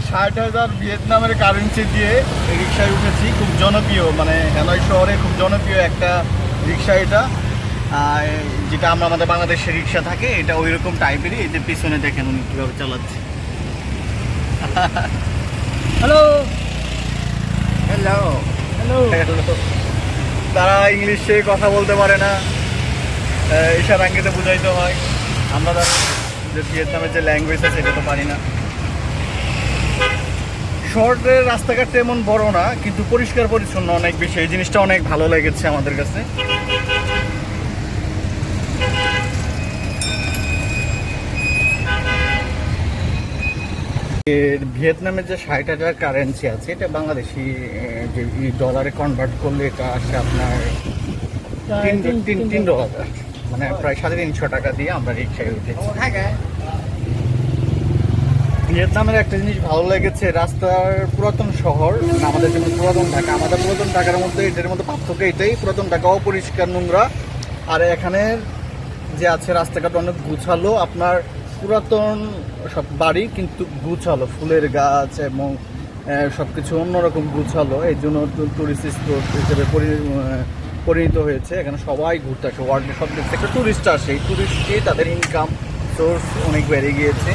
60,000 ভিয়েতনামের কারেন্সি দিয়ে রিক্সায় উঠেছি। খুব জনপ্রিয়, মানে হ্যানয় শহরে খুব জনপ্রিয় একটা রিক্সা এটা, যেটা আমরা আমাদের বাংলাদেশের রিক্সা থাকে, এটা ওই রকম টাইপেরই। এই যে পিছনে দেখেন উনি কীভাবে চালাচ্ছে। Hello hello hello hello. তারা ইংলিশে কথা বলতে পারে না, ইশারাঙ্গিতে বুঝাইতে হয়। আমরা তার যে ভিয়েতনামের যে ল্যাঙ্গুয়েজ আছে সেটা তো পারি না। শহরের রাস্তাঘাটটা এমন বড় না, কিন্তু পরিষ্কার পরিচ্ছন্ন অনেক বেশি। এই জিনিসটা অনেক ভালো লেগেছে আমাদের কাছে। ভিয়েতনামের যে 60,000 কারেন্সি আছে, এটা বাংলাদেশি যে ডলারে কনভার্ট করলে এটা আসে আপনার $3, মানে প্রায় 350 টাকা দিয়ে আমরা রিক্সায় উঠেছি। ভিয়েতনামের একটা জিনিস ভালো লেগেছে, রাস্তার পুরাতন শহর, আমাদের যেমন পুরাতন ঢাকা, আমাদের পুরাতন ঢাকার মধ্যে এটার মধ্যে পার্থক্য এটাই, পুরাতন ঢাকা অপরিষ্কার নোংরা, আর এখানের যে আছে রাস্তাঘাট অনেক গুছালো। আপনার পুরাতন সব বাড়ি কিন্তু গুছালো, ফুলের গাছ এবং সব কিছু অন্যরকম গুছালো। এই জন্য টুরিস্ট স্পট হিসেবে পরিণত হয়েছে। এখানে সবাই ঘুরতে আসে, ওয়ার্ল্ডের সব দেশ থেকে টুরিস্ট আসে। এই টুরিস্টে তাদের ইনকাম সোর্স অনেক বেড়ে গিয়েছে।